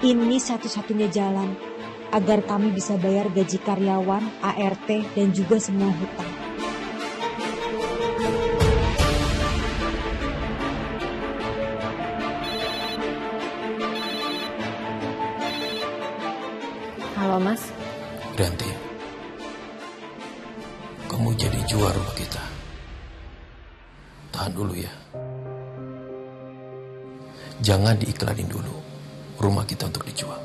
Ini satu-satunya jalan agar kami bisa bayar gaji karyawan, ART, dan juga semua hutang. Halo, Mas. Rianti, kamu jadi juara rumah kita. Tahan dulu ya. Jangan diiklanin dulu rumah kita untuk dijual.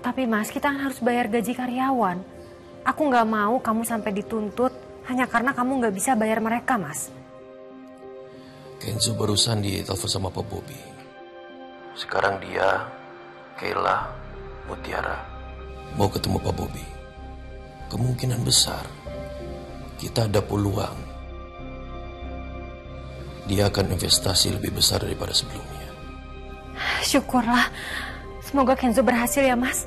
Tapi Mas, kita kan harus bayar gaji karyawan. Aku nggak mau kamu sampai dituntut hanya karena kamu nggak bisa bayar mereka, Mas. Kenzo barusan ditelepon sama Pak Bobby. Sekarang dia, Kayla, Mutiara mau ketemu Pak Bobby. Kemungkinan besar kita ada peluang. Dia akan investasi lebih besar daripada sebelumnya. Syukurlah. Semoga Kenzo berhasil ya, Mas.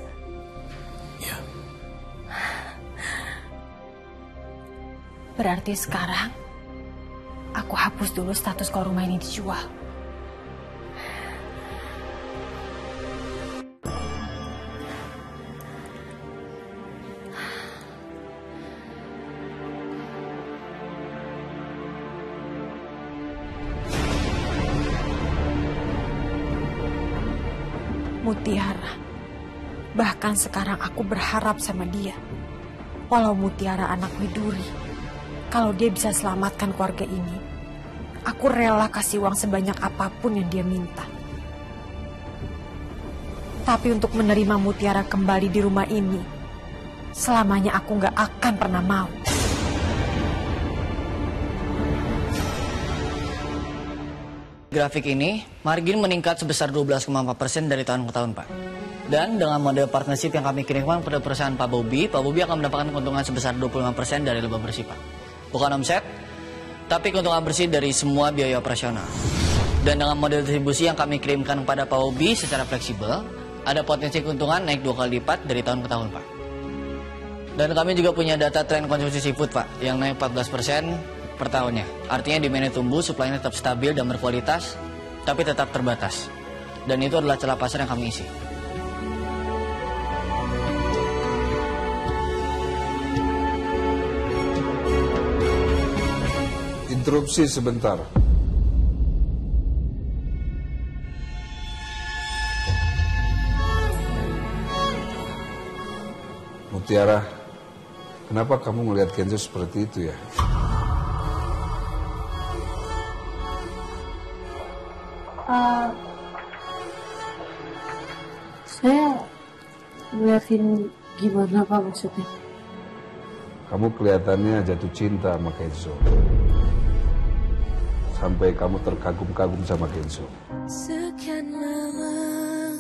Ya. Berarti sekarang aku hapus dulu status kalau rumah ini dijual. Mutiara. Bahkan sekarang aku berharap sama dia. Walau Mutiara anak Widuri, kalau dia bisa selamatkan keluarga ini, aku rela kasih uang sebanyak apapun yang dia minta. Tapi untuk menerima Mutiara kembali di rumah ini, selamanya aku gak akan pernah mau. Grafik ini, margin meningkat sebesar 12,4% dari tahun ke tahun, Pak. Dan dengan model partnership yang kami kirimkan pada perusahaan Pak Bobby akan mendapatkan keuntungan sebesar 25% dari laba bersih, Pak. Bukan omset, tapi keuntungan bersih dari semua biaya operasional. Dan dengan model distribusi yang kami kirimkan kepada Pak Bobby secara fleksibel, ada potensi keuntungan naik 2 kali lipat dari tahun ke tahun, Pak. Dan kami juga punya data tren konsumsi seafood, Pak, yang naik 14% per tahunnya. Artinya demandnya tumbuh, supply-nya tetap stabil dan berkualitas, tapi tetap terbatas. Dan itu adalah celah pasar yang kami isi. Interupsi sebentar. Mutiara, kenapa kamu melihat Kenzo seperti itu ya? Saya ngeliatin gimana Pak maksudnya? Kamu kelihatannya jatuh cinta sama Kenzo. Sampai kamu terkagum-kagum sama Kenzo. Sekian lama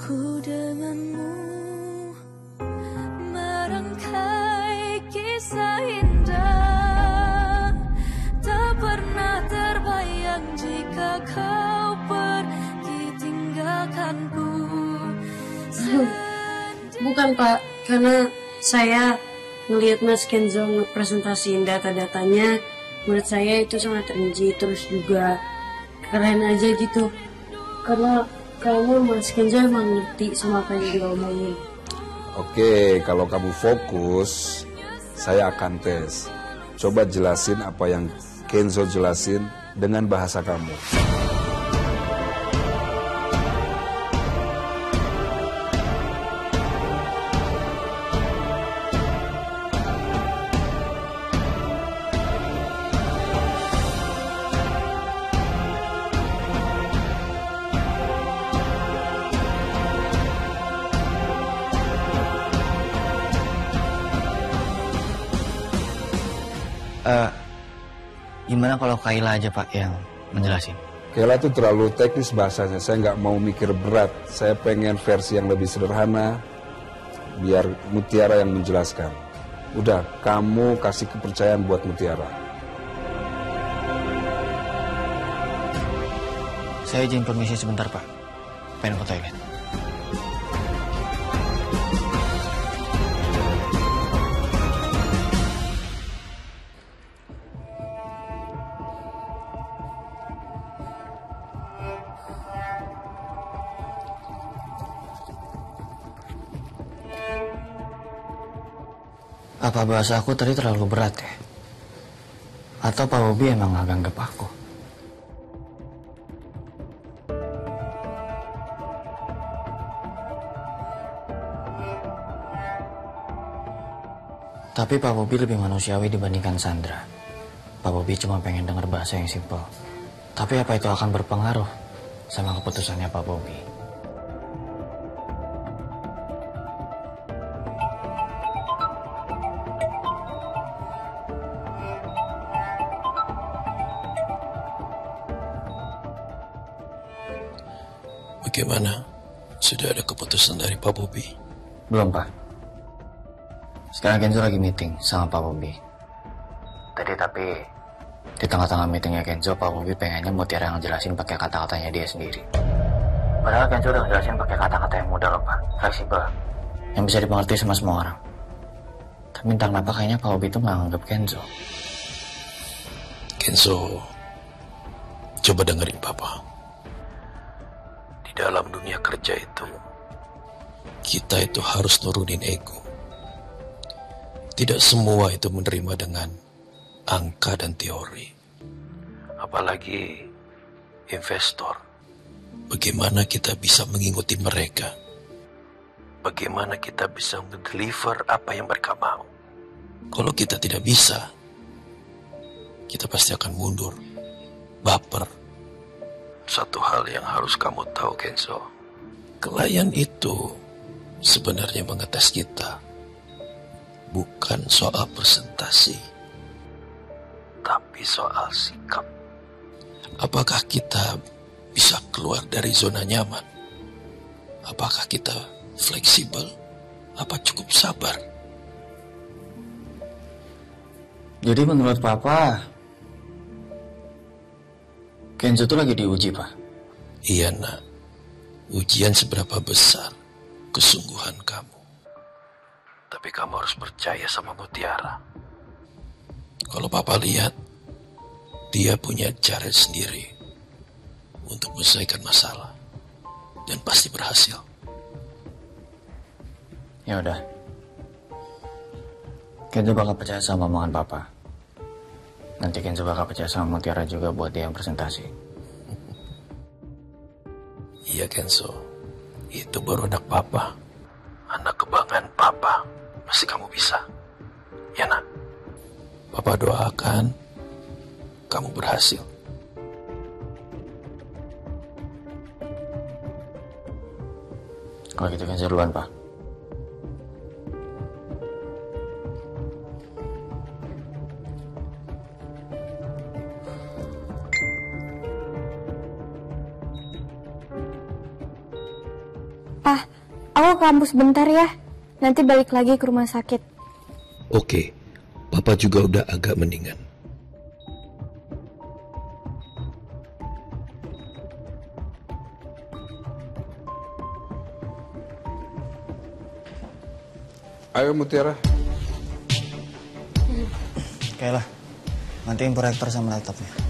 ku denganmu merangkai kisah indah, tak pernah terbayang jika kau pergi tinggalkanku. Bukan Pak, karena saya ngelihat Mas Kenzo ngepresentasiin data-datanya, menurut saya itu sangat rinci, terus juga keren aja gitu. Karena kayaknya Mas Kenzo emang ngerti sama apa yang diomongin. Oke, kalau kamu fokus, saya akan tes. Coba jelasin apa yang Kenzo jelasin dengan bahasa kamu. Gimana kalau Kayla aja Pak yang menjelasin? Kayla itu terlalu teknis bahasanya, saya nggak mau mikir berat. Saya pengen versi yang lebih sederhana, biar Mutiara yang menjelaskan. Udah, kamu kasih kepercayaan buat Mutiara. Saya izin permisi sebentar Pak, pengen ke toilet. Apa bahasa aku tadi terlalu berat ya? Atau Pak Bobi emang gak anggap aku? Tapi Pak Bobi lebih manusiawi dibandingkan Sandra. Pak Bobi cuma pengen dengar bahasa yang simpel. Tapi apa itu akan berpengaruh sama keputusannya Pak Bobi? Bagaimana? Sudah ada keputusan dari Pak Bobi? Belum, Pak. Sekarang Kenzo lagi meeting sama Pak Bobi. Tapi di tengah-tengah meetingnya Kenzo, Pak Bobi pengennya Mutiara yang jelasin pakai kata-katanya dia sendiri. Padahal Kenzo udah ngejelasin pakai kata-kata yang mudah loh, Pak. Fleksibel. Yang bisa dimengerti sama semua orang. Tapi entah kenapa kayaknya Pak Bobi itu nggak nganggap Kenzo. Kenzo, coba dengerin Papa. Di dalam dunia kerja itu, kita itu harus nurunin ego. Tidak semua itu menerima dengan angka dan teori. Apalagi investor. Bagaimana kita bisa mengikuti mereka? Bagaimana kita bisa mendeliver apa yang mereka mau? Kalau kita tidak bisa, kita pasti akan mundur, baper. Satu hal yang harus kamu tahu, Kenzo. Klien itu sebenarnya mengetes kita. Bukan soal presentasi, tapi soal sikap. Apakah kita bisa keluar dari zona nyaman? Apakah kita fleksibel? Apa cukup sabar? Jadi menurut Papa, Kenzo itu lagi diuji, Pak? Iya, nak. Ujian seberapa besar kesungguhan kamu. Tapi kamu harus percaya sama Mutiara. Kalau Papa lihat, dia punya cara sendiri untuk menyelesaikan masalah. Dan pasti berhasil. Ya udah. Kenzo bakal percaya sama omongan Papa. Nanti Kenzo bakal percaya sama Mutiara juga buat dia yang presentasi. Iya, Kenzo. Itu baru anak Papa. Anak kebanggaan Papa. Pasti kamu bisa. Ya, nak. Papa doakan kamu berhasil. Kalau gitu Kenzo duluan, Pak. Pak, aku ke kampus bentar ya. Nanti balik lagi ke rumah sakit. Oke, Papa juga udah agak mendingan. Ayo Mutiara. Kayla, nantiin proyektor sama laptopnya.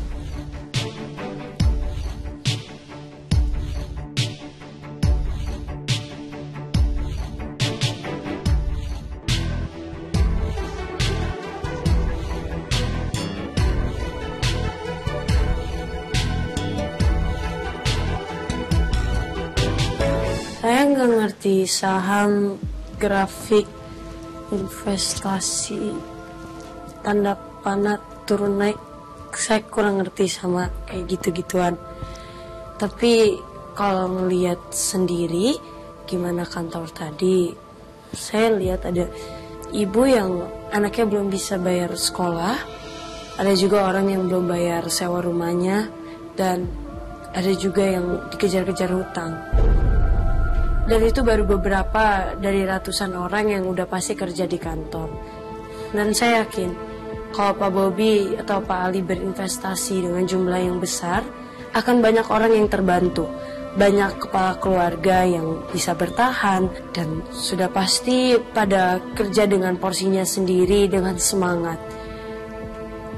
Saya nggak ngerti saham, grafik, investasi, tanda panah turun naik. Saya kurang ngerti sama kayak gitu-gituan. Tapi kalau ngelihat sendiri gimana kantor tadi, saya lihat ada ibu yang anaknya belum bisa bayar sekolah, ada juga orang yang belum bayar sewa rumahnya, dan ada juga yang dikejar-kejar hutang. Dan itu baru beberapa dari ratusan orang yang udah pasti kerja di kantor. Dan saya yakin kalau Pak Bobi atau Pak Ali berinvestasi dengan jumlah yang besar, akan banyak orang yang terbantu. Banyak kepala keluarga yang bisa bertahan, dan sudah pasti pada kerja dengan porsinya sendiri dengan semangat.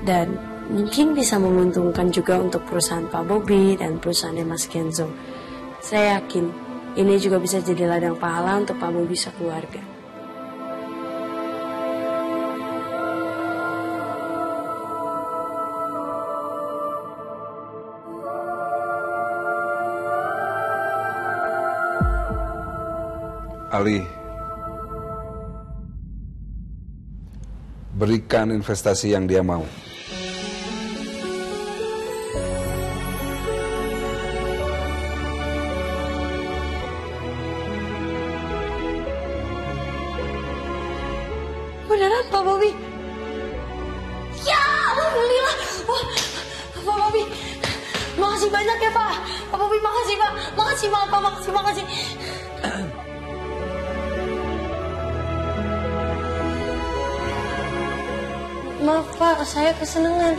Dan mungkin bisa menguntungkan juga untuk perusahaan Pak Bobi dan perusahaannya Mas Kenzo. Saya yakin ini juga bisa jadi ladang pahala untuk Pak Bobi sekeluarga. Ali, berikan investasi yang dia mau. Beneran Pak Bobi? Ya, alhamdulillah. Wah, Pak Bobi, makasih banyak ya Pak. Pak Bobi, makasih Pak. Makasih Pak, makasih. Maaf Pak, saya kesenangan.